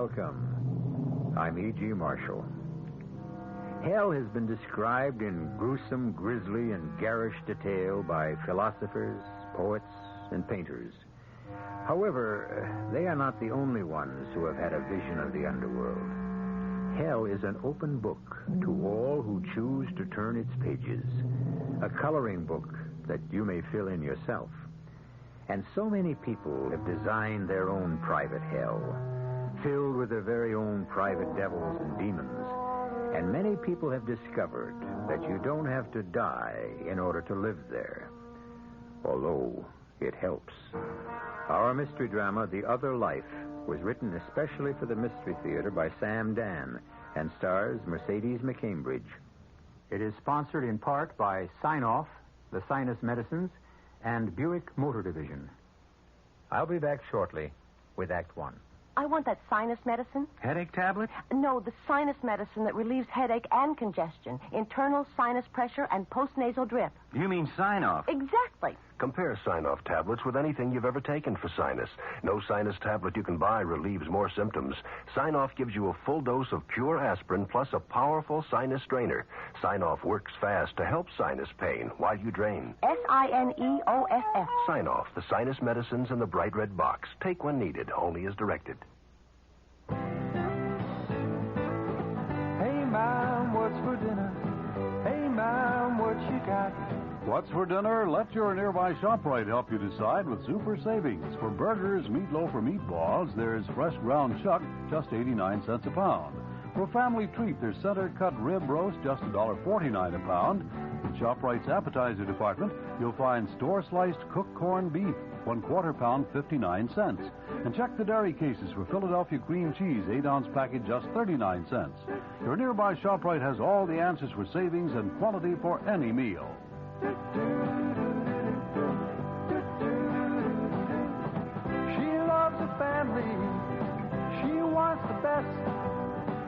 Welcome. I'm E.G. Marshall. Hell has been described in gruesome, grisly, and garish detail by philosophers, poets, and painters. However, they are not the only ones who have had a vision of the underworld. Hell is an open book to all who choose to turn its pages, a coloring book that you may fill in yourself. And so many people have designed their own private hell, filled with their very own private devils and demons. And many people have discovered that you don't have to die in order to live there, although it helps. Our mystery drama, The Other Life, was written especially for the Mystery Theater by Sam Dan and stars Mercedes McCambridge. It is sponsored in part by Sign-Off, the Sinus Medicines, and Buick Motor Division. I'll be back shortly with Act One. I want that sinus medicine. Headache tablet? No, the sinus medicine that relieves headache and congestion, internal sinus pressure, and postnasal drip. You mean Sign-Off? Exactly. Compare Sign-Off tablets with anything you've ever taken for sinus. No sinus tablet you can buy relieves more symptoms. Sign-Off gives you a full dose of pure aspirin plus a powerful sinus strainer. Sign-Off works fast to help sinus pain while you drain. Sineoff. Sign-Off, the sinus medicines in the bright red box. Take when needed, only as directed. Hey, Mom, what's for dinner? Hey, Mom, what you got? What's for dinner? Let your nearby ShopRite help you decide with super savings. For burgers, meatloaf, or meatballs, there's fresh ground chuck, just 89 cents a pound. For family treat, there's center-cut rib roast, just $1.49 a pound. In ShopRite's appetizer department, you'll find store-sliced cooked corned beef, 1/4 pound, 59 cents. And check the dairy cases for Philadelphia cream cheese, 8-ounce package, just 39 cents. Your nearby ShopRite has all the answers for savings and quality for any meal. She loves her family. She wants the best.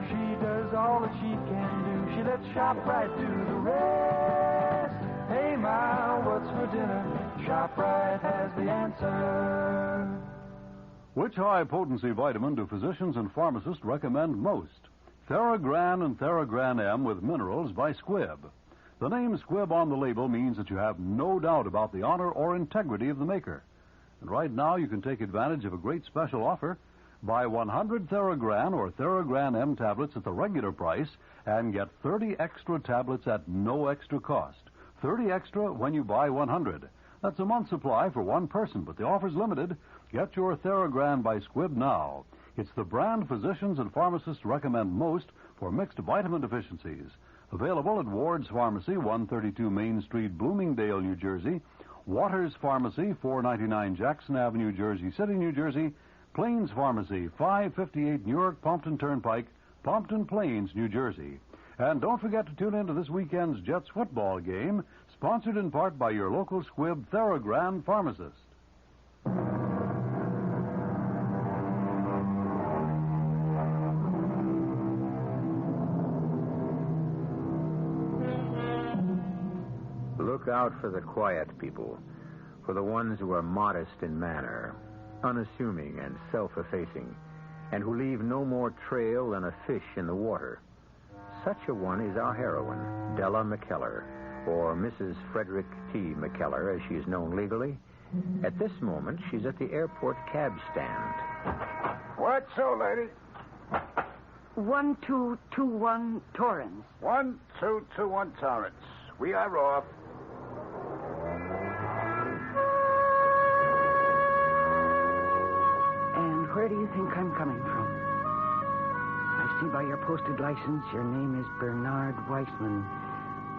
She does all that she can do. She lets ShopRite do the rest. Hey, Ma, what's for dinner? ShopRite has the answer. Which high-potency vitamin do physicians and pharmacists recommend most? Theragran and Theragran M with minerals by Squibb. The name Squibb on the label means that you have no doubt about the honor or integrity of the maker. And right now you can take advantage of a great special offer. Buy 100 Theragran or Theragran M tablets at the regular price and get 30 extra tablets at no extra cost. 30 extra when you buy 100. That's a month's supply for one person, but the offer's limited. Get your Theragran by Squibb now. It's the brand physicians and pharmacists recommend most for mixed vitamin deficiencies. Available at Ward's Pharmacy, 132 Main Street, Bloomingdale, New Jersey. Waters Pharmacy, 499 Jackson Avenue, Jersey City, New Jersey. Plains Pharmacy, 558 Newark Pompton Turnpike, Pompton Plains, New Jersey. And don't forget to tune in to this weekend's Jets football game, sponsored in part by your local Squibb Theragran pharmacist. Look out for the quiet people, for the ones who are modest in manner, unassuming and self-effacing, and who leave no more trail than a fish in the water. Such a one is our heroine, Della McKellar, or Mrs. Frederick T. McKellar, as she is known legally. At this moment, she's at the airport cab stand. What so, lady? 1221 Torrance. 1221 Torrance. We are off. And where do you think I'm coming from? I see by your posted license your name is Bernard Weissman,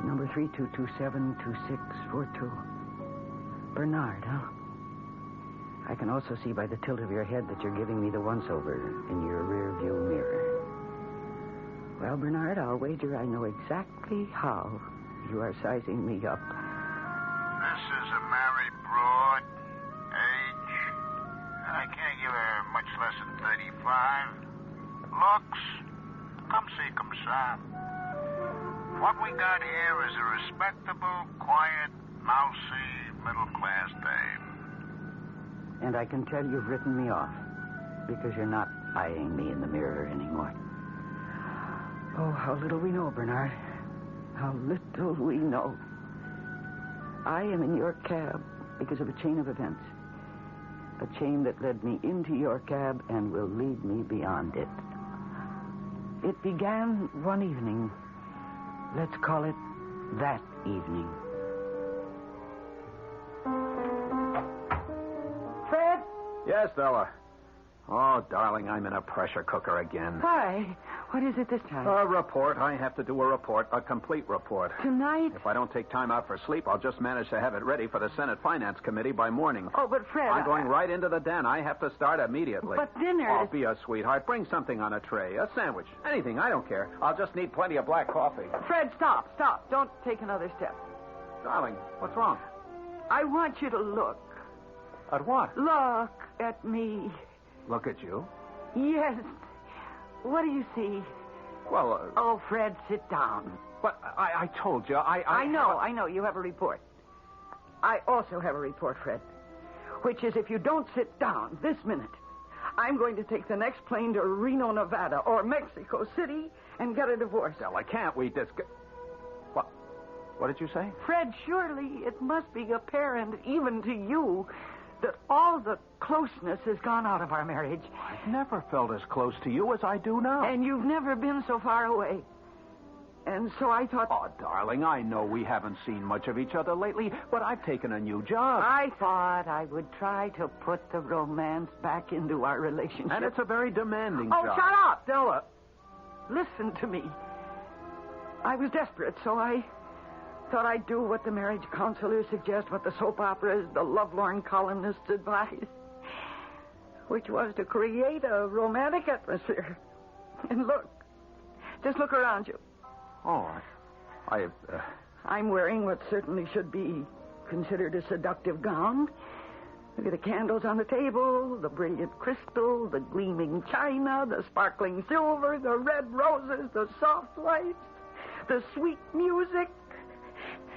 number 32272642. Bernard, huh? I can also see by the tilt of your head that you're giving me the once-over in your rear-view mirror. Well, Bernard, I'll wager I know exactly how you are sizing me up. This is a married broad. Age. I can't give her much less than 35. Looks. Come see, come sa. What we got here is a respectable, quiet, mousy, middle-class dame. And I can tell you've written me off because you're not eyeing me in the mirror anymore. Oh, how little we know, Bernard. How little we know. I am in your cab because of a chain of events. A chain that led me into your cab and will lead me beyond it. It began one evening. Let's call it that evening. Fred? Yes, Stella. Oh, darling, I'm in a pressure cooker again. Hi. What is it this time? A report. I have to do a report, a complete report. Tonight? If I don't take time out for sleep, I'll just manage to have it ready for the Senate Finance Committee by morning. Oh, but Fred... I'm going right into the den. I have to start immediately. But dinner... Oh, be a sweetheart. Bring something on a tray. A sandwich. Anything. I don't care. I'll just need plenty of black coffee. Fred, stop. Don't take another step. Darling, what's wrong? I want you to look. At what? Look at me. Look at you? Yes. What do you see? Well, Oh, Fred, sit down. But I told you, I know. You have a report. I also have a report, Fred. Which is if you don't sit down this minute, I'm going to take the next plane to Reno, Nevada, or Mexico City and get a divorce. Stella, can't we What did you say? Fred, surely it must be apparent, even to you, that all the closeness has gone out of our marriage. I've never felt as close to you as I do now. And you've never been so far away. And so I thought... Oh, darling, I know we haven't seen much of each other lately, but I've taken a new job. I thought I would try to put the romance back into our relationship. And it's a very demanding job. job. Shut up, Stella. Listen to me. I was desperate, so I thought I'd do what the marriage counselors suggest, what the soap operas, the lovelorn columnists advise, which was to create a romantic atmosphere. And look, just look around you. Oh, I'm wearing what certainly should be considered a seductive gown. Look at the candles on the table, the brilliant crystal, the gleaming china, the sparkling silver, the red roses, the soft lights, the sweet music.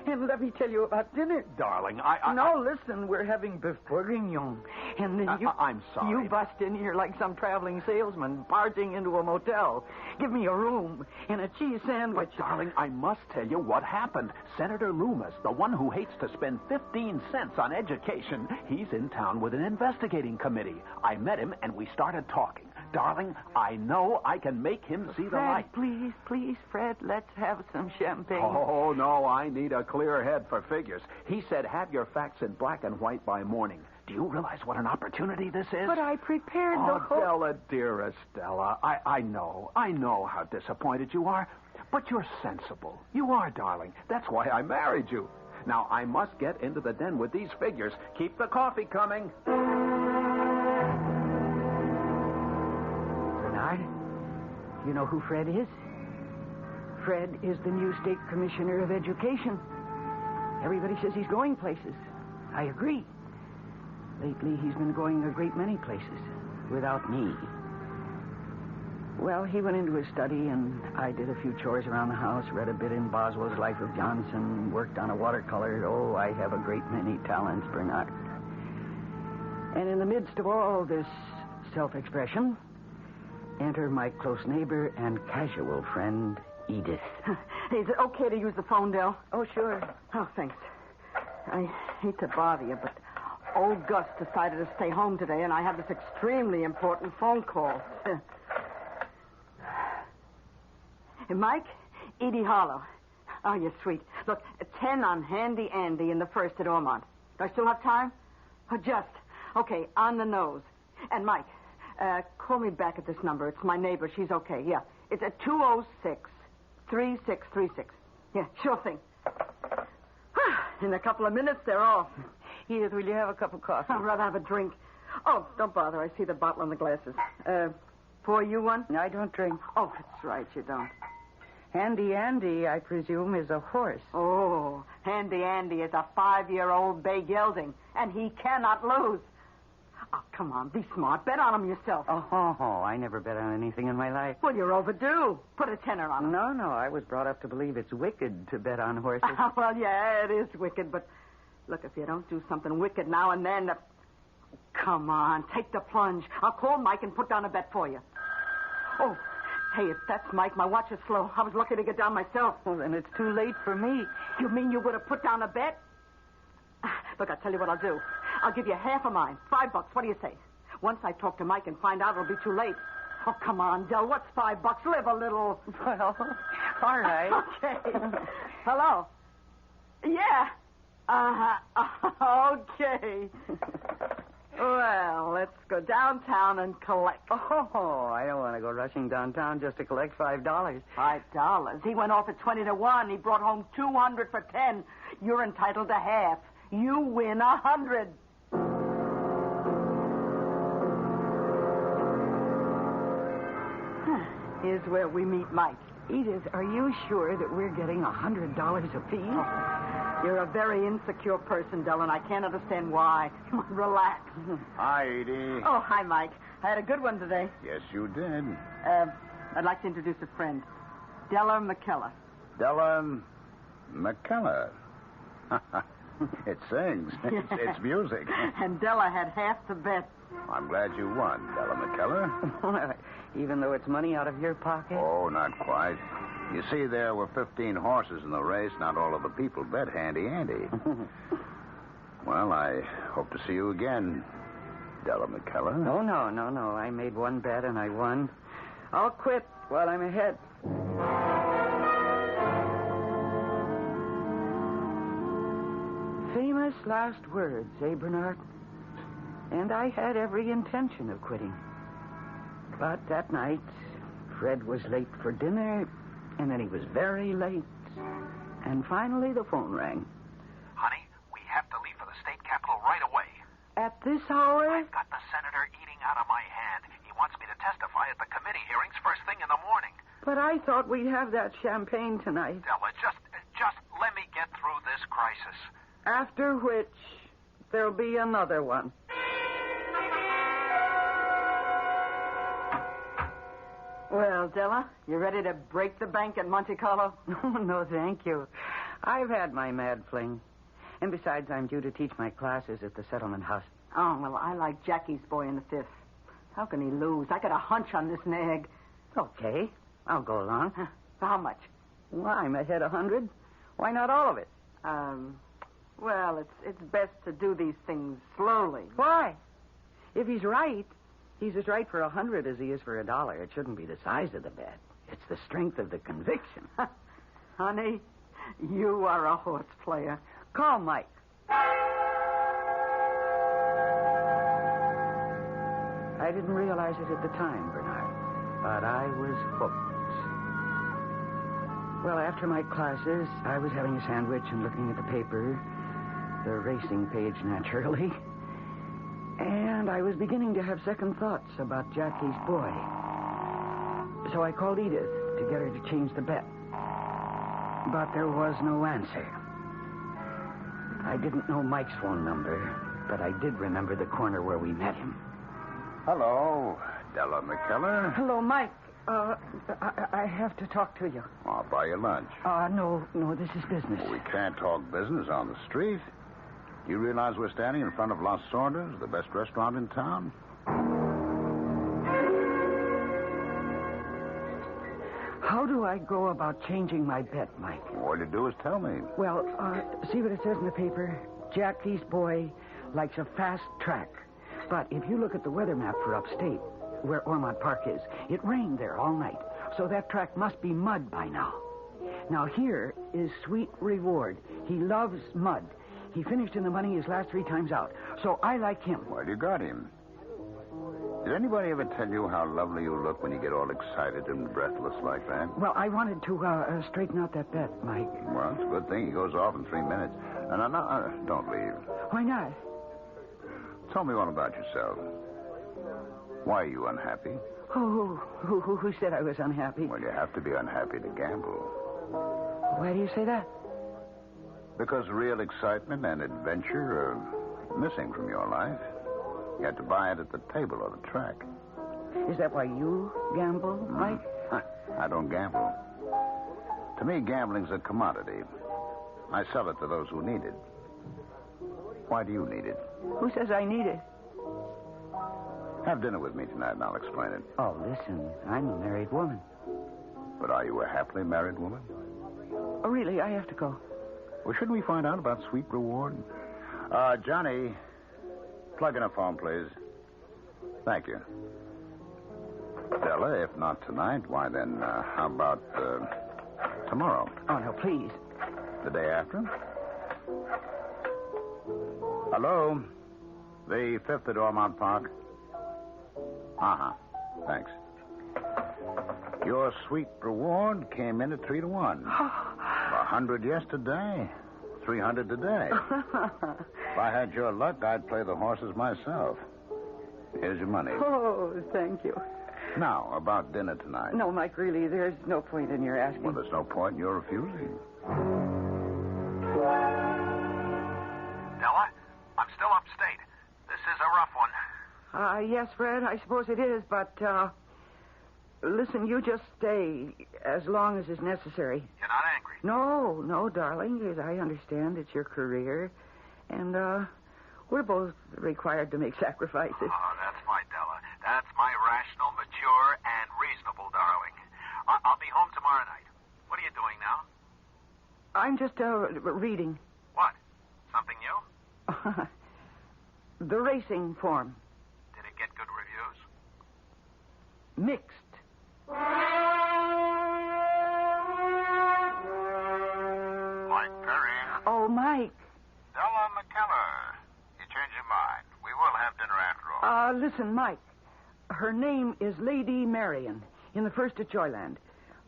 And let me tell you about dinner. Darling, No, listen, we're having beef bourguignon. And then I'm sorry. You bust in here like some traveling salesman barging into a motel. Give me a room and a cheese sandwich. But, darling, I must tell you what happened. Senator Loomis, the one who hates to spend 15 cents on education, he's in town with an investigating committee. I met him, and we started talking. Darling, I know I can make him see the light. Fred, please, Fred, let's have some champagne. Oh, no, I need a clear head for figures. He said have your facts in black and white by morning. Do you realize what an opportunity this is? But I prepared the whole... Stella, dearest Stella, I know how disappointed you are, but you're sensible. You are, darling. That's why I married you. Now, I must get into the den with these figures. Keep the coffee coming. Bernard, you know who Fred is? Fred is the new state commissioner of education. Everybody says he's going places. I agree. Lately, he's been going a great many places without me. Well, he went into his study, and I did a few chores around the house, read a bit in Boswell's Life of Johnson, worked on a watercolor. Oh, I have a great many talents, Bernard. And in the midst of all this self-expression, enter my close neighbor and casual friend, Edith. Is it okay to use the phone, Del? Oh, sure. Oh, thanks. I hate to bother you, but old Gus decided to stay home today, and I have this extremely important phone call. Hey, Mike, Edie Harlow. Oh, you're sweet. Look, 10 on Handy Andy in the first at Ormond. Do I still have time? Oh, just. Okay, on the nose. And Mike, call me back at this number. It's my neighbor. She's okay. Yeah. It's at 206-3636. Yeah, sure thing. In a couple of minutes, they're off. Edith, will you have a cup of coffee? I'd rather have a drink. Oh, don't bother. I see the bottle and the glasses. Pour you one? I don't drink. Oh, that's right. You don't. Handy Andy, I presume, is a horse. Oh, Handy Andy is a 5-year-old bay gelding, and he cannot lose. Oh, come on. Be smart. Bet on him yourself. Oh, I never bet on anything in my life. Well, you're overdue. Put a tenner on him. No, I was brought up to believe it's wicked to bet on horses. Well, yeah, it is wicked, but look, if you don't do something wicked now and then... come on. Take the plunge. I'll call Mike and put down a bet for you. Oh, hey, if that's Mike, my watch is slow. I was lucky to get down myself. Well, then it's too late for me. You mean you would have put down a bet? Look, I'll tell you what I'll do. I'll give you half of mine. $5. What do you say? Once I talk to Mike and find out, it'll be too late. Oh, come on, Del. What's $5? Live a little. Well, all right. Okay. Hello? Yeah. Okay. Well, let's go downtown and collect. Oh, I don't want to go rushing downtown just to collect $5. $5? He went off at 20 to 1. He brought home 200 for 10. You're entitled to half. You win 100. Here's where we meet Mike. Edith, are you sure that we're getting $100 apiece? Oh, you're a very insecure person, Del, and I can't understand why. Relax. Hi, Edie. Oh, hi, Mike. I had a good one today. Yes, you did. I'd like to introduce a friend. Della McKellar. Della McKellar. It sings. It's music. And Della had half the bet. I'm glad you won, Della McKellar. Even though it's money out of your pocket? Oh, not quite. You see, there were 15 horses in the race. Not all of the people bet handy-andy. Well, I hope to see you again, Della McKellar. Oh, no. I made one bet and I won. I'll quit while I'm ahead. Famous last words, eh, Bernard? And I had every intention of quitting. But that night, Fred was late for dinner, and then he was very late. And finally, the phone rang. Honey, we have to leave for the state capitol right away. At this hour? I've got the senator eating out of my hand. He wants me to testify at the committee hearings first thing in the morning. But I thought we'd have that champagne tonight. Della, just let me get through this crisis. After which, there'll be another one. Well, Della, you ready to break the bank at Monte Carlo? No, thank you. I've had my mad fling. And besides, I'm due to teach my classes at the settlement house. Oh, well, I like Jackie's boy in the fifth. How can he lose? I got a hunch on this nag. Okay, I'll go along. For how much? Well, I'm ahead 100. Why not all of it? Well, it's best to do these things slowly. Why? If he's right, he's as right for 100 as he is for $1. It shouldn't be the size of the bet. It's the strength of the conviction. Honey, you are a horse player. Call Mike. I didn't realize it at the time, Bernard, but I was hooked. Well, after my classes, I was having a sandwich and looking at the paper, the racing page, naturally. And I was beginning to have second thoughts about Jackie's boy. So I called Edith to get her to change the bet. But there was no answer. I didn't know Mike's phone number, but I did remember the corner where we met him. Hello, Della McKellar. Hello, Mike. I have to talk to you. I'll buy you lunch. No, this is business. We can't talk business on the street. Do you realize we're standing in front of Las Sordas, the best restaurant in town? How do I go about changing my bet, Mike? All you do is tell me. Well, see what it says in the paper? Jackie's boy likes a fast track. But if you look at the weather map for upstate, where Ormond Park is, it rained there all night. So that track must be mud by now. Now, here is Sweet Reward. He loves mud. He finished in the money his last 3 times out. So I like him. Well, you got him. Did anybody ever tell you how lovely you look when you get all excited and breathless like that? Well, I wanted to straighten out that bet, Mike. Well, it's a good thing he goes off in 3 minutes. No, don't leave. Why not? Tell me all about yourself. Why are you unhappy? Oh, who said I was unhappy? Well, you have to be unhappy to gamble. Why do you say that? Because real excitement and adventure are missing from your life. You have to buy it at the table or the track. Is that why you gamble, Mike? I don't gamble. To me, gambling's a commodity. I sell it to those who need it. Why do you need it? Who says I need it? Have dinner with me tonight, and I'll explain it. Oh, listen, I'm a married woman. But are you a happily married woman? Oh, really? I have to go. Well, shouldn't we find out about sweet reward? Johnny, plug in a phone, please. Thank you. Della, if not tonight, why then, how about tomorrow? Oh, no, please. The day after? Hello? The 5th at Ormond Park? Uh-huh. Thanks. Your sweet reward came in at 3-1. 100 yesterday, 300 today. If I had your luck, I'd play the horses myself. Here's your money. Oh, thank you. Now, about dinner tonight. No, Mike, really, there's no point in your asking. Well, there's no point in your refusing. Della, I'm still upstate. This is a rough one. Yes, Fred, I suppose it is, but, listen, you just stay as long as is necessary. You're not angry? No, darling, as I understand, it's your career, and, we're both required to make sacrifices. Oh, that's fine, Della. That's my rational, mature, and reasonable darling. I'll be home tomorrow night. What are you doing now? I'm just, reading. What? Something new? The racing form. Did it get good reviews? Mixed. Mike Perry. Oh, Mike. Della McKellar. You change your mind. We will have dinner after all. Listen, Mike. Her name is Lady Marian in the first at Joyland.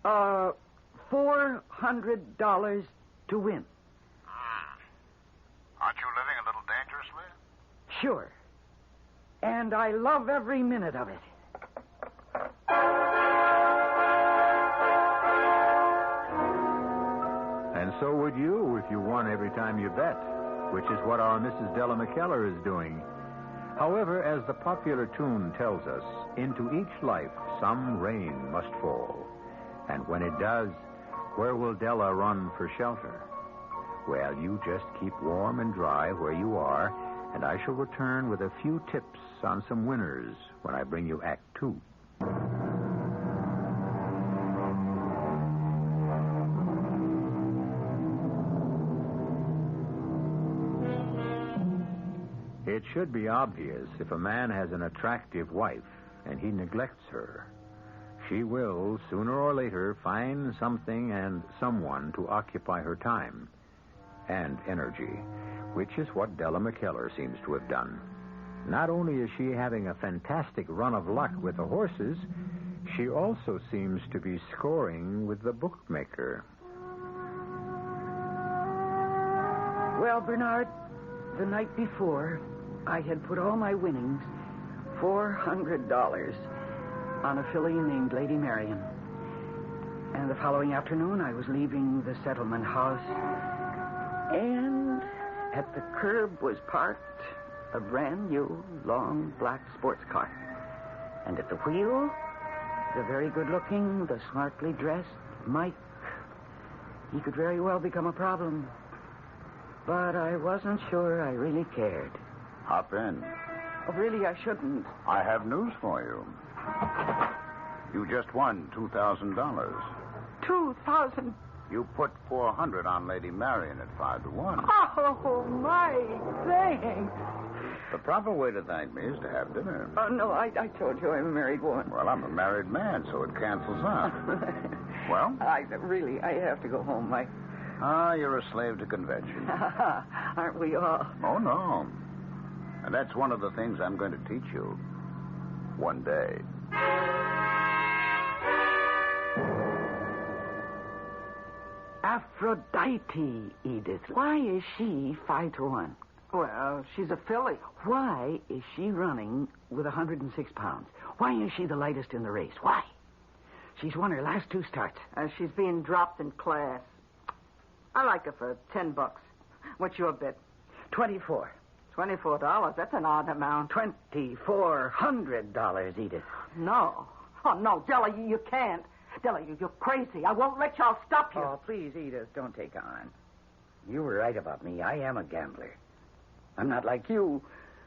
$400 to win. Aren't you living a little dangerously? Sure. And I love every minute of it. And so would you if you won every time you bet, which is what our Mrs. Della McKellar is doing. However, as the popular tune tells us, into each life some rain must fall. And when it does, where will Della run for shelter? Well, you just keep warm and dry where you are, and I shall return with a few tips on some winners when I bring you Act 2. It should be obvious if a man has an attractive wife and he neglects her. She will, sooner or later, find something and someone to occupy her time and energy, which is what Della McKellar seems to have done. Not only is she having a fantastic run of luck with the horses, she also seems to be scoring with the bookmaker. Well, Bernard, the night before, I had put all my winnings, $400, on a filly named Lady Marian. And the following afternoon, I was leaving the settlement house, and at the curb was parked a brand new, long, black sports car. And at the wheel, the very good-looking, the smartly dressed Mike. He could very well become a problem. But I wasn't sure I really cared. Hop in. Oh, really, I shouldn't. I have news for you. You just won $2,000. 2,000. You put 400 on Lady Marian at 5-1. Oh, Mike, thanks. The proper way to thank me is to have dinner. Oh, no, I told you I'm a married woman. Well, I'm a married man, so it cancels out. Well? I have to go home, Mike. You're a slave to convention. Aren't we all? Oh, no. And that's one of the things I'm going to teach you one day. Aphrodite, Edith. Why is she 5-1? Well, she's a filly. Why is she running with 106 pounds? Why is she the lightest in the race? Why? She's won her last 2 starts. She's being dropped in class. I like her for $10. What's your bid? 24. $24? That's an odd amount. $2,400, Edith. No. Oh, no, Della, you can't. Della, you're crazy. I won't let y'all stop you. Oh, please, Edith, don't take on. You were right about me. I am a gambler. I'm not like you,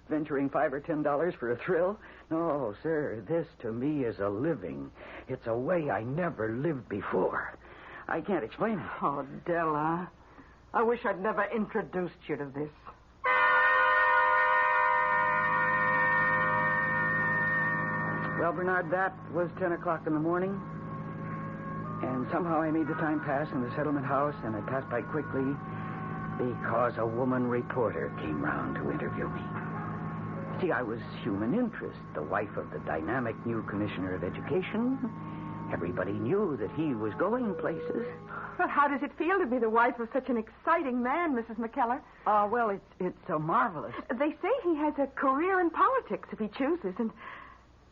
venturing $5 or $10 for a thrill. No, sir, this to me is a living. It's a way I never lived before. I can't explain it. Oh, Della, I wish I'd never introduced you to this. Well, Bernard, that was 10 o'clock in the morning. And somehow I made the time pass in the settlement house, and it passed by quickly because a woman reporter came round to interview me. See, I was human interest, the wife of the dynamic new commissioner of education. Everybody knew that he was going places. But how does it feel to be the wife of such an exciting man, Mrs. McKellar? Well, it's so marvelous. They say he has a career in politics if he chooses, and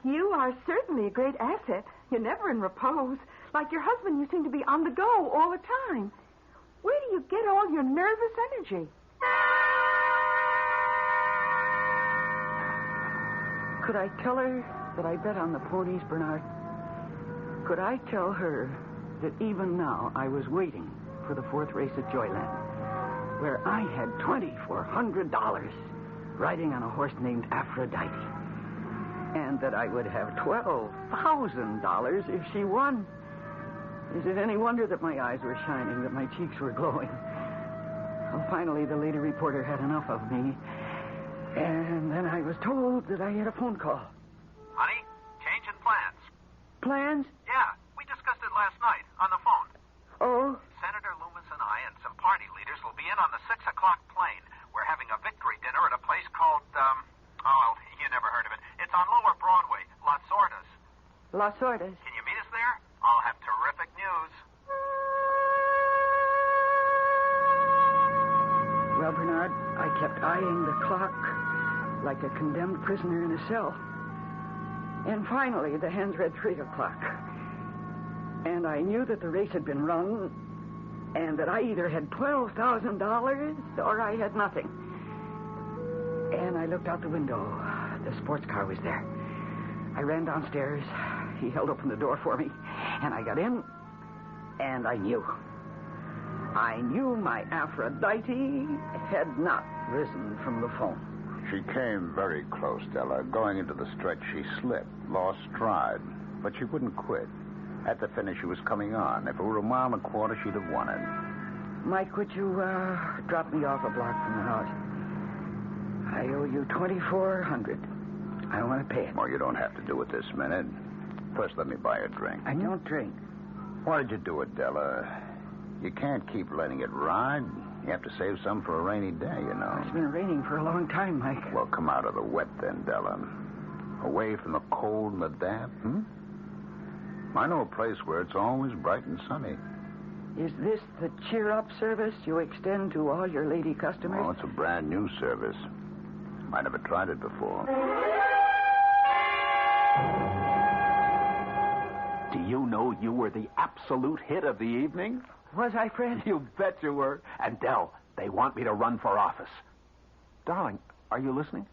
you are certainly a great asset. You're never in repose. Like your husband, you seem to be on the go all the time. Where do you get all your nervous energy? Could I tell her that I bet on the ponies, Bernard? Could I tell her that even now I was waiting for the fourth race at Joyland, where I had $2,400 riding on a horse named Aphrodite, and that I would have $12,000 if she won? Is it any wonder that my eyes were shining, that my cheeks were glowing? Well, finally, the lady reporter had enough of me, and then I was told that I had a phone call. Honey, change in plans. Plans? Yeah, we discussed it last night on the phone. Oh? Senator Loomis and I and some party leaders will be in on the 6 o'clock plane. We're having a victory dinner at a place called, you never heard of it. It's on Lower Broadway, Las Sordas. Las Sordas? Can you meet us there? I'll have terrific news. Well, Bernard, I kept eyeing the clock like a condemned prisoner in a cell. And finally, the hands read 3 o'clock. And I knew that the race had been run, and that I either had $12,000 or I had nothing. And I looked out the window. The sports car was there. I ran downstairs. He held open the door for me, and I got in, and I knew. I knew my Aphrodite had not risen from the phone. She came very close, Della. Going into the stretch, she slipped, lost stride, but she wouldn't quit. At the finish, she was coming on. If it were a mile and a quarter, she'd have won it. Mike, would you drop me off a block from the house? I owe you $2,400. I want to pay it. Well, you don't have to do it this minute. First, let me buy you a drink. I don't drink. Why did you do it, Della? You can't keep letting it ride. You have to save some for a rainy day, you know. It's been raining for a long time, Mike. Well, come out of the wet then, Della. Away from the cold and the damp, I know a place where it's always bright and sunny. Is this the cheer-up service you extend to all your lady customers? Oh, it's a brand new service. I never tried it before. Do you know you were the absolute hit of the evening? Was I, Fred? You bet you were. And, Del, they want me to run for office. Darling, are you listening?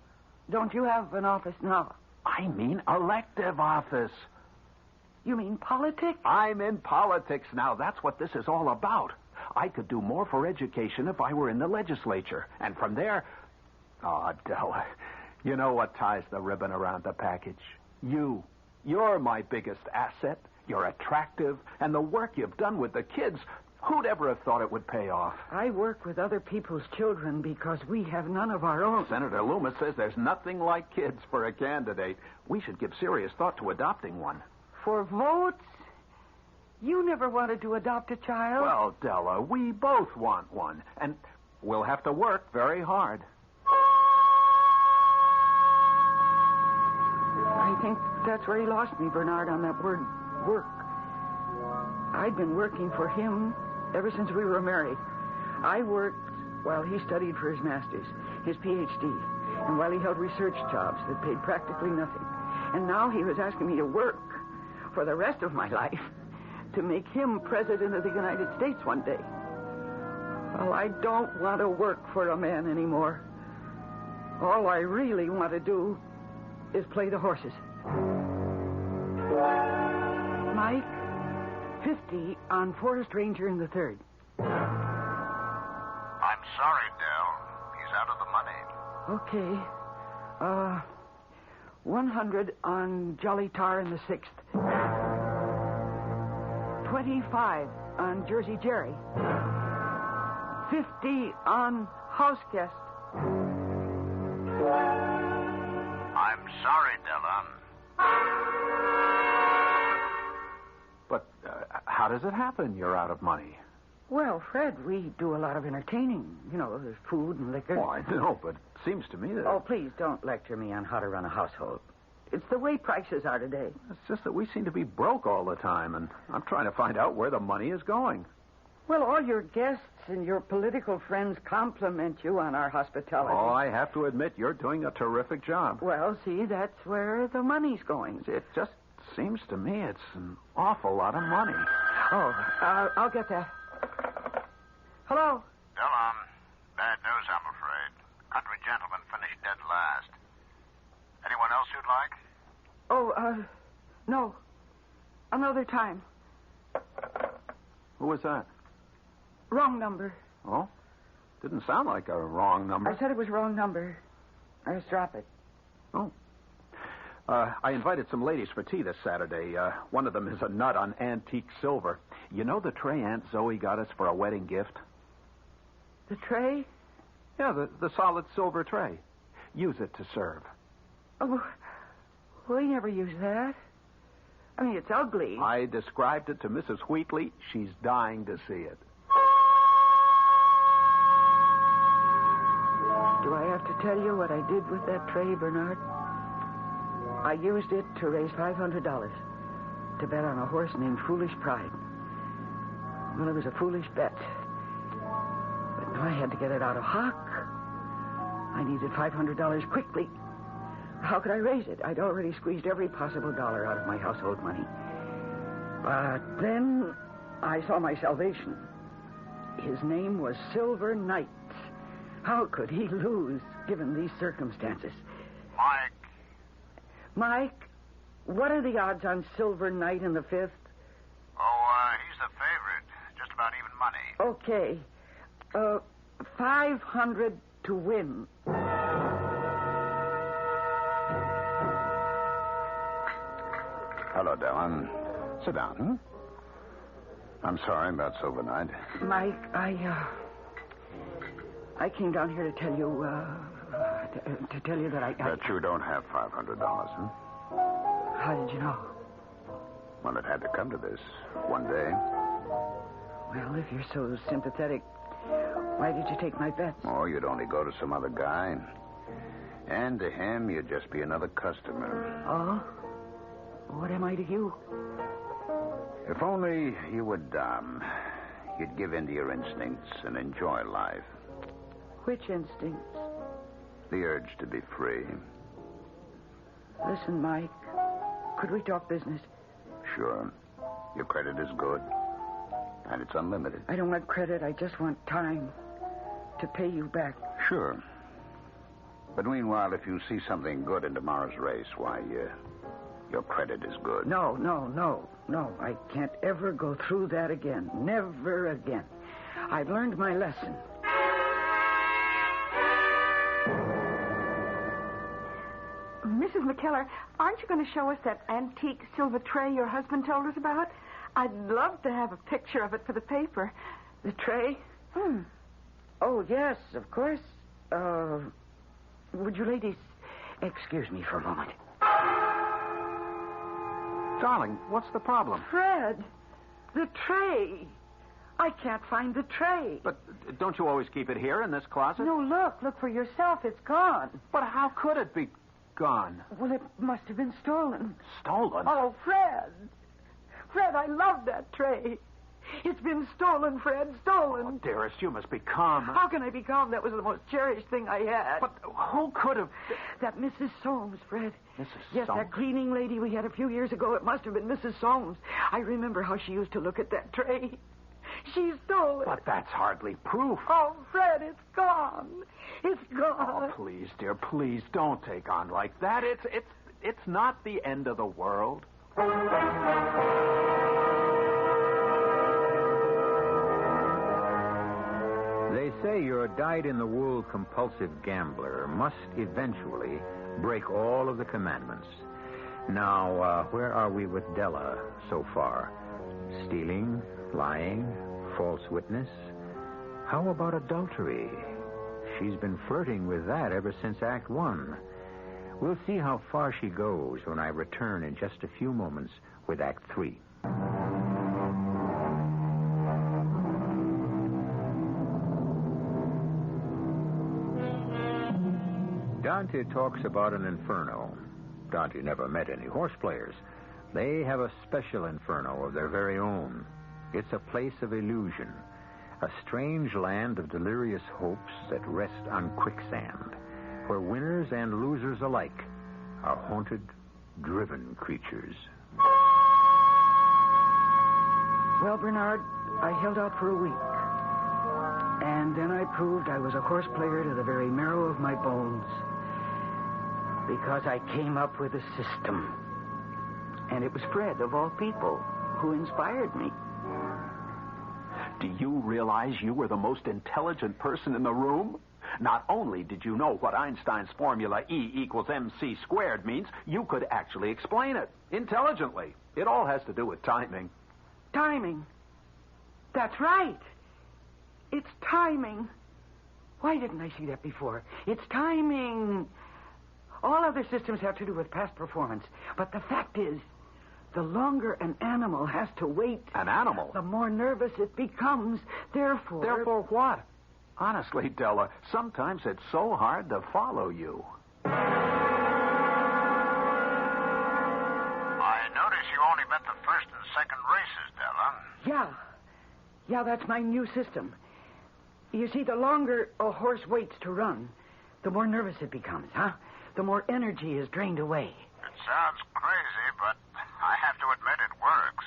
Don't you have an office now? I mean elective office. You mean politics? I'm in politics now. That's what this is all about. I could do more for education if I were in the legislature. And from there... Oh, Della, you know what ties the ribbon around the package? You. You're my biggest asset. You're attractive. And the work you've done with the kids, who'd ever have thought it would pay off? I work with other people's children because we have none of our own. Senator Loomis says there's nothing like kids for a candidate. We should give serious thought to adopting one. For votes? You never wanted to adopt a child? Well, Della, we both want one. And we'll have to work very hard. I think that's where he lost me, Bernard, on that word, work. I'd been working for him ever since we were married. I worked while he studied for his master's, his Ph.D., and while he held research jobs that paid practically nothing. And now he was asking me to work for the rest of my life to make him president of the United States one day. Well, I don't want to work for a man anymore. All I really want to do is play the horses. Mike, 50 on Forest Ranger in the third. I'm sorry, Del. He's out of the money. Okay. $100 on Jolly Tar in the 6th. $25 on Jersey Jerry. $50 on House Guest. I'm sorry, Della. But how does it happen you're out of money? Well, Fred, we do a lot of entertaining. You know, there's food and liquor. Oh, I know, but it seems to me that... Oh, please don't lecture me on how to run a household. It's the way prices are today. It's just that we seem to be broke all the time, and I'm trying to find out where the money is going. Well, all your guests and your political friends compliment you on our hospitality. Oh, I have to admit, you're doing a terrific job. Well, see, that's where the money's going. It just seems to me it's an awful lot of money. Oh, I'll get that. Hello? Della, bad news, I'm afraid. Country gentleman finished dead last. Anyone else you'd like? Oh, no. Another time. Who was that? Wrong number. Oh? Didn't sound like a wrong number. I said it was wrong number. I just drop it. Oh. I invited some ladies for tea this Saturday. One of them is a nut on antique silver. You know the tray Aunt Zoe got us for a wedding gift? The tray? Yeah, the solid silver tray. Use it to serve. Oh, we never use that. I mean, it's ugly. I described it to Mrs. Wheatley. She's dying to see it. Do I have to tell you what I did with that tray, Bernard? I used it to raise $500 to bet on a horse named Foolish Pride. Well, it was a foolish bet. But now I had to get it out of hock. I needed $500 quickly. How could I raise it? I'd already squeezed every possible dollar out of my household money. But then I saw my salvation. His name was Silver Knight. How could he lose, given these circumstances? Mike, what are the odds on Silver Knight in the 5th? Oh, he's the favorite. Just about even money. Okay. 500 to win. Hello, Della. Sit down. I'm sorry about Silver Knight. Mike, I came down here to tell you, that I... That you don't have $500, huh? How did you know? Well, it had to come to this one day. Well, if you're so sympathetic, why did you take my bets? Oh, you'd only go to some other guy. And to him, you'd just be another customer. Oh? What am I to you? If only you would, you'd give in to your instincts and enjoy life. Which instincts? The urge to be free. Listen, Mike, could we talk business? Sure. Your credit is good. And it's unlimited. I don't want credit. I just want time to pay you back. Sure. But meanwhile, if you see something good in tomorrow's race, why, your credit is good. No. I can't ever go through that again. Never again. I've learned my lesson. Mrs. McKellar, aren't you going to show us that antique silver tray your husband told us about? I'd love to have a picture of it for the paper. The tray? Oh, yes, of course. Would you ladies excuse me for a moment? Darling, what's the problem? Fred, the tray. I can't find the tray. But don't you always keep it here in this closet? No, look for yourself. It's gone. But how could it be gone? Well, it must have been stolen. Stolen? Oh, Fred, I love that tray. It's been stolen, Fred, stolen. Oh, dearest, you must be calm. How can I be calm? That was the most cherished thing I had. But who could have... That Mrs. Soames, Fred. Mrs. Yes, Soames? that cleaning lady we had a few years ago. It must have been Mrs. Soames. I remember how she used to look at that tray. She stole it. But that's hardly proof. Oh, Fred, it's gone. It's gone. Oh, please, dear, please don't take on like that. It's not the end of the world. They say your dyed-in-the-wool compulsive gambler must eventually break all of the commandments. Now, where are we with Della so far? Stealing, lying, false witness? How about adultery? She's been flirting with that ever since Act 1. We'll see how far she goes when I return in just a few moments with Act 3. Dante talks about an inferno. Dante never met any horse players. They have a special inferno of their very own. It's a place of illusion, a strange land of delirious hopes that rest on quicksand, where winners and losers alike are haunted, driven creatures. Well, Bernard, I held out for a week. And then I proved I was a horse player to the very marrow of my bones. Because I came up with a system. And it was Fred, of all people, who inspired me. Do you realize you were the most intelligent person in the room? Not only did you know what Einstein's formula E=mc² means, you could actually explain it intelligently. It all has to do with timing. Timing? That's right. It's timing. Why didn't I see that before? It's timing. All other systems have to do with past performance. But the fact is, the longer an animal has to wait... An animal? The more nervous it becomes. Therefore... Therefore what? Honestly, Della, sometimes it's so hard to follow you. I notice you only bet the first and second races, Della. Yeah, that's my new system. You see, the longer a horse waits to run, the more nervous it becomes, huh? The more energy is drained away. It sounds crazy, but I have to admit it works.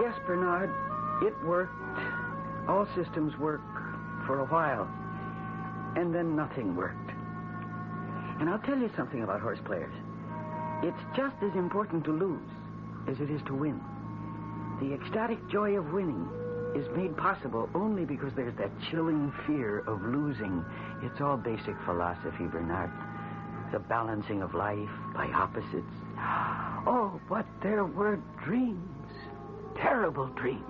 Yes, Bernard, it worked. All systems work for a while. And then nothing worked. And I'll tell you something about horse players. It's just as important to lose as it is to win. The ecstatic joy of winning is made possible only because there's that chilling fear of losing. It's all basic philosophy, Bernard. The balancing of life by opposites. Oh, but there were dreams. Terrible dreams. Is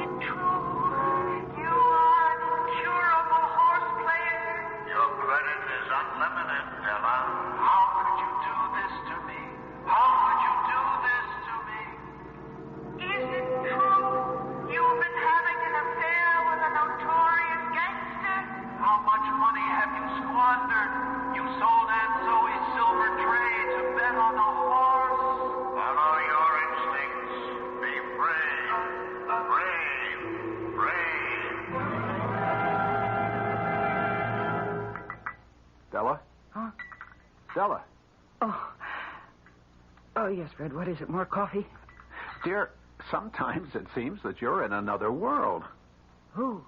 it true? You are an incurable horse player? Your credit is unlimited, Della. How could you do this to me? How could you do this to me? Is it true? You've been having an affair with a notorious gangster? How much money have you squandered? You sold Aunt Zoe's silver tray to bet on a horse? Follow your instincts. Be brave. Brave. Brave. Della? Huh? Della? Oh, yes, Fred. What is it? More coffee? Dear, sometimes it seems that you're in another world. Who?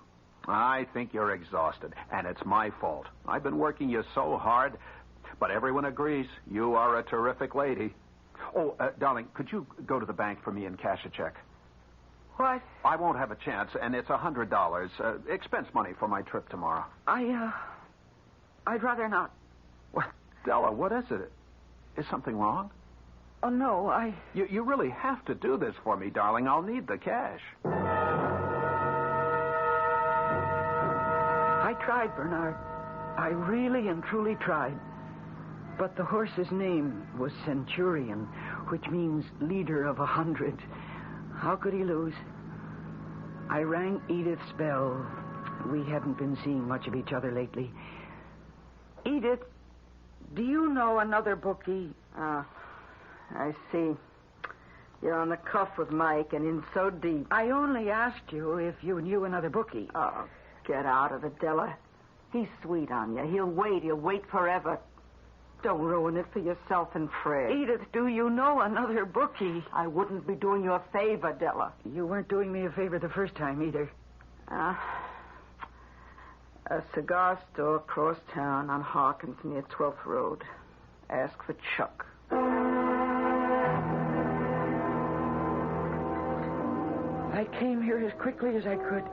I think you're exhausted, and it's my fault. I've been working you so hard, but everyone agrees you are a terrific lady. Oh, darling, could you go to the bank for me and cash a check? What? I won't have a chance, and it's $100. Expense money for my trip tomorrow. I'd rather not. What? Della, what is it? Is something wrong? Oh, no, You really have to do this for me, darling. I'll need the cash. I tried, Bernard. I really and truly tried. But the horse's name was Centurion, which means leader of 100. How could he lose? I rang Edith's bell. We hadn't been seeing much of each other lately. Edith, do you know another bookie? I see. You're on the cuff with Mike and in so deep. I only asked you if you knew another bookie. Oh, get out of it, Della. He's sweet on you. He'll wait forever. Don't ruin it for yourself and Fred. Edith, do you know another bookie? I wouldn't be doing you a favor, Della. You weren't doing me a favor the first time either. A cigar store across town on Hawkins near 12th Road. Ask for Chuck. I came here as quickly as I could.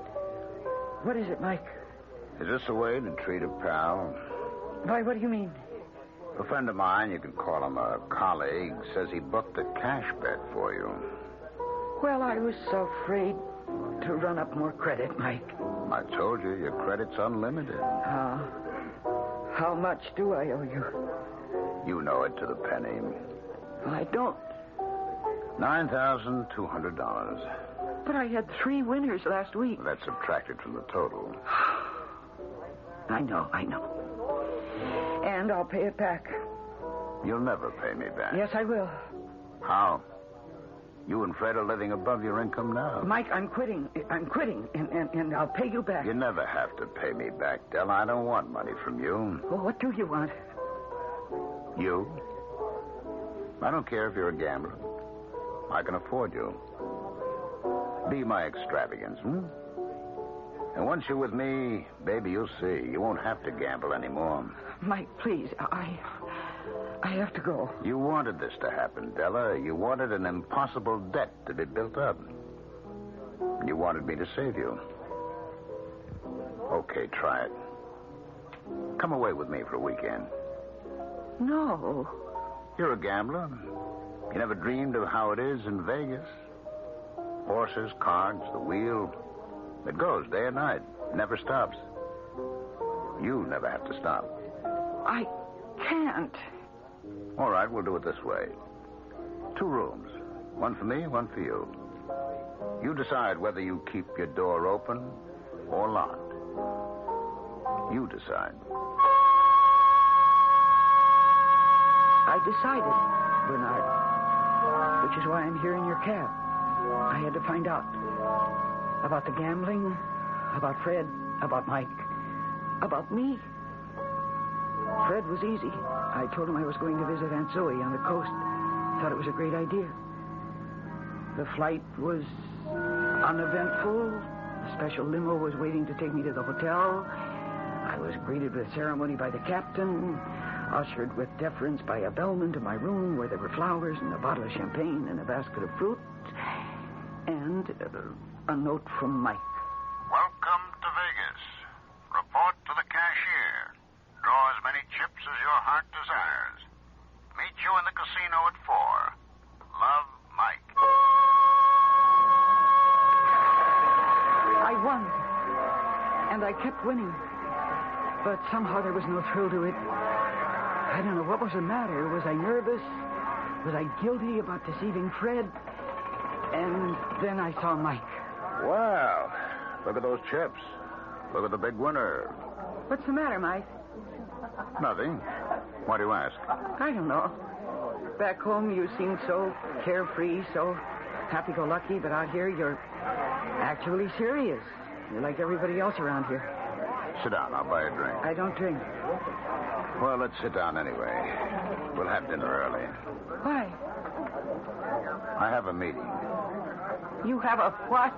What is it, Mike? Is this a way to treat a pal? Why, what do you mean? A friend of mine, you can call him a colleague, says he booked a cash bet for you. Well, I was so afraid to run up more credit, Mike. I told you, your credit's unlimited. How much do I owe you? You know it to the penny. I don't. $9,200. But I had 3 winners last week. That's subtracted from the total. I know. And I'll pay it back. You'll never pay me back. Yes, I will. How? You and Fred are living above your income now. Mike, I'm quitting, and I'll pay you back. You never have to pay me back, Della. I don't want money from you. Well, what do you want? You? I don't care if you're a gambler. I can afford you. Be my extravagance, And once you're with me, baby, you'll see. You won't have to gamble anymore. Mike, please, I have to go. You wanted this to happen, Della. You wanted an impossible debt to be built up. You wanted me to save you. Okay, try it. Come away with me for a weekend. No. You're a gambler. You never dreamed of how it is in Vegas. Horses, cards, the wheel. It goes day and night. It never stops. You never have to stop. I can't. All right, we'll do it this way. 2 rooms. One for me, one for you. You decide whether you keep your door open or locked. You decide. I decided, Bernard. Which is why I'm here in your cab. I had to find out. About the gambling, about Fred, about Mike, about me. Fred was easy. I told him I was going to visit Aunt Zoe on the coast. Thought it was a great idea. The flight was uneventful. A special limo was waiting to take me to the hotel. I was greeted with ceremony by the captain, ushered with deference by a bellman to my room where there were flowers and a bottle of champagne and a basket of fruit. And a note from Mike. Welcome to Vegas. Report to the cashier. Draw as many chips as your heart desires. Meet you in the casino at 4. Love, Mike. I won. And I kept winning. But somehow there was no thrill to it. I don't know what was the matter. Was I nervous? Was I guilty about deceiving Fred? And then I saw Mike. Well, look at those chips. Look at the big winner. What's the matter, Mike? Nothing. Why do you ask? I don't know. Back home, you seem so carefree, so happy-go-lucky, but out here, you're actually serious. You're like everybody else around here. Sit down. I'll buy a drink. I don't drink. Well, let's sit down anyway. We'll have dinner early. Why? I have a meeting. You have a what?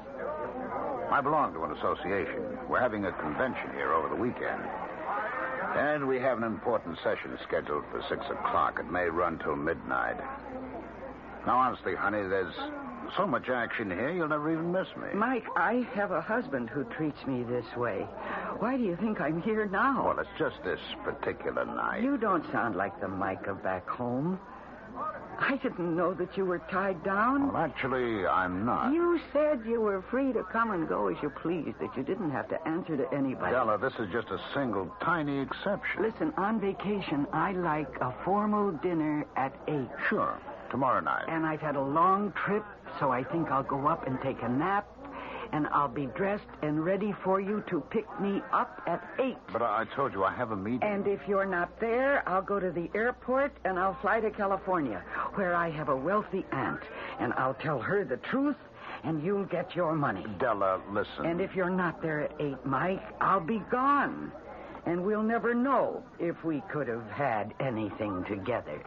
I belong to an association. We're having a convention here over the weekend. And we have an important session scheduled for 6 o'clock. It may run till midnight. Now, honestly, honey, there's so much action here, you'll never even miss me. Mike, I have a husband who treats me this way. Why do you think I'm here now? Well, it's just this particular night. You don't sound like the Mike of back home. I didn't know that you were tied down. Well, actually, I'm not. You said you were free to come and go as you pleased, that you didn't have to answer to anybody. Della, this is just a single, tiny exception. Listen, on vacation, I like a formal dinner at 8. Sure, tomorrow night. And I've had a long trip, so I think I'll go up and take a nap, and I'll be dressed and ready for you to pick me up at 8. But I told you I have a meeting. And if you're not there, I'll go to the airport and I'll fly to California, where I have a wealthy aunt. And I'll tell her the truth, and you'll get your money. Della, listen. And if you're not there at 8, Mike, I'll be gone. And we'll never know if we could have had anything together.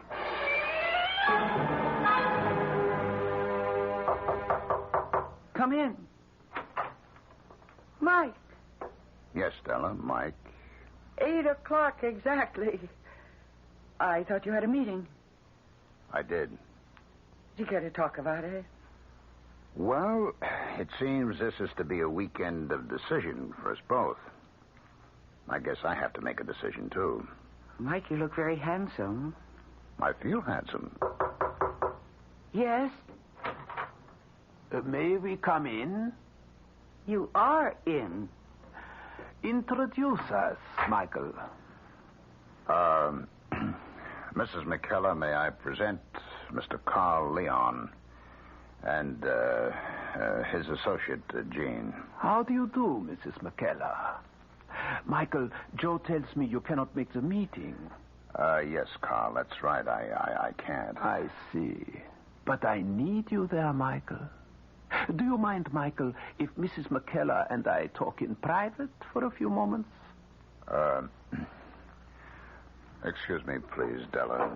Come in. Mike. Yes, Della, Mike. 8 o'clock exactly. I thought you had a meeting. I did. Did you care to talk about it? Well, it seems this is to be a weekend of decision for us both. I guess I have to make a decision, too. Mike, you look very handsome. I feel handsome. Yes? May we come in? You are in. Introduce us, Michael. Mrs. McKellar, may I present Mr. Carl Leon and his associate, Jean. How do you do, Mrs. McKellar? Michael, Joe tells me you cannot make the meeting. Yes, Carl, that's right. I can't. I see. But I need you there, Michael. Do you mind, Michael, if Mrs. McKellar and I talk in private for a few moments? Excuse me, please, Della.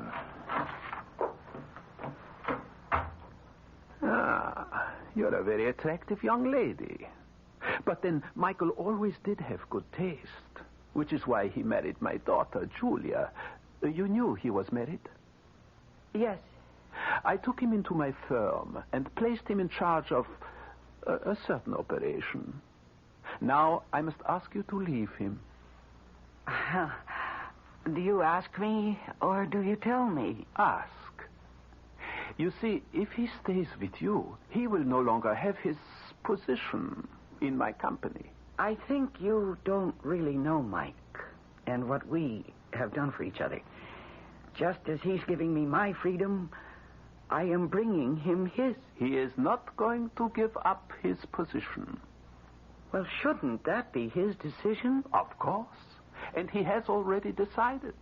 You're a very attractive young lady. But then Michael always did have good taste, which is why he married my daughter, Julia. You knew he was married? Yes. I took him into my firm and placed him in charge of a certain operation. Now I must ask you to leave him. Do you ask me or do you tell me? Ask. You see, if he stays with you, he will no longer have his position in my company. I think you don't really know Mike and what we have done for each other. Just as he's giving me my freedom, I am bringing him his. He is not going to give up his position. Well, shouldn't that be his decision? Of course. And he has already decided.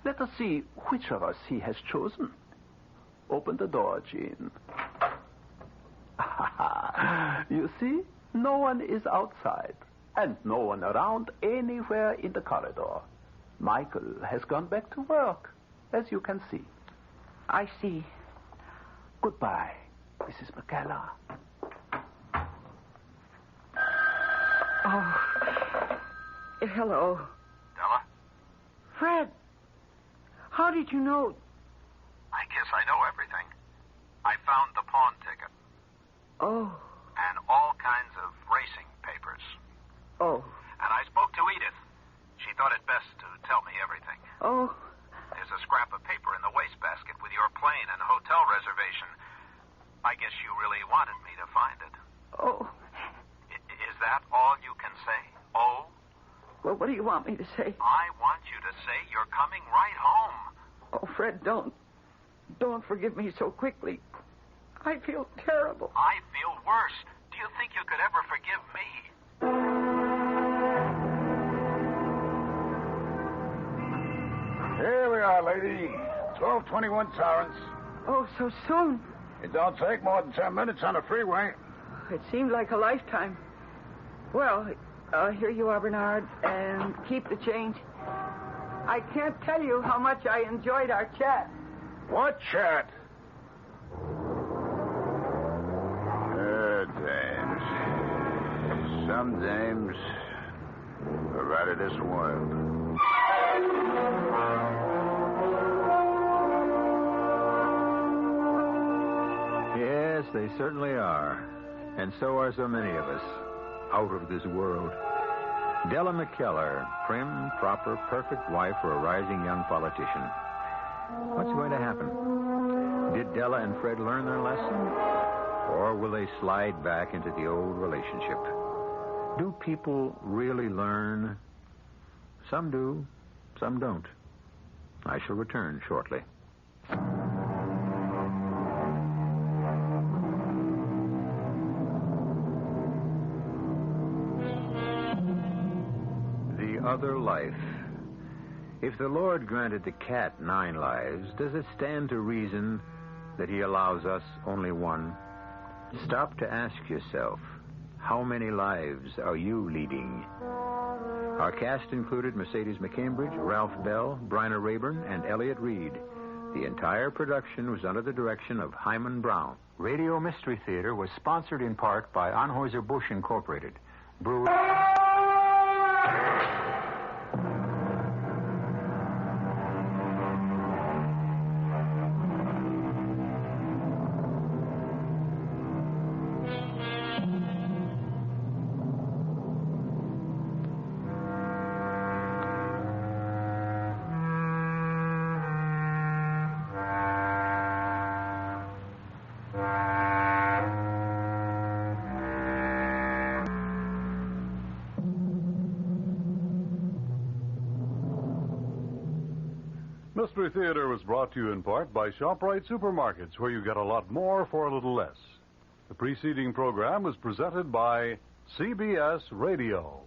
Let us see which of us he has chosen. Open the door, Jean. You see? No one is outside. And no one around anywhere in the corridor. Michael has gone back to work, as you can see. I see. Goodbye, Mrs. McKellar. Oh. Hello. Della? Fred. How did you know? I guess I know everything. I found the pawn ticket. Oh. And all kinds of racing papers. Oh. And I spoke to Edith. She thought it best to tell me everything. Oh. There's a scrap of paper in the wastebasket with your plane and hotel reservation. I guess you really wanted me to find it. Oh. Is that all you can say? Oh? Well, what do you want me to say? I want you to say you're coming right home. Oh, Fred, don't. Don't forgive me so quickly. I feel terrible. I feel worse. Do you think you could ever forgive me? Here we are, lady. 1221 Torrance. Oh, so soon. It don't take more than 10 minutes on the freeway. It seemed like a lifetime. Well, here you are, Bernard, and keep the change. I can't tell you how much I enjoyed our chat. What chat? Dames. Some dames are right of this world. Yes, they certainly are. And so are so many of us, out of this world. Della McKellar, prim, proper, perfect wife for a rising young politician. What's going to happen? Did Della and Fred learn their lesson? Or will they slide back into the old relationship? Do people really learn? Some do, some don't. I shall return shortly. The other life. If the Lord granted the cat 9 lives, does it stand to reason that he allows us only one? Stop to ask yourself, how many lives are you leading? Our cast included Mercedes McCambridge, Ralph Bell, Bryna Rayburn, and Elliot Reed. The entire production was under the direction of Hyman Brown. Radio Mystery Theater was sponsored in part by Anheuser-Busch Incorporated. Brewer... Mystery Theater was brought to you in part by ShopRite Supermarkets, where you get a lot more for a little less. The preceding program was presented by CBS Radio.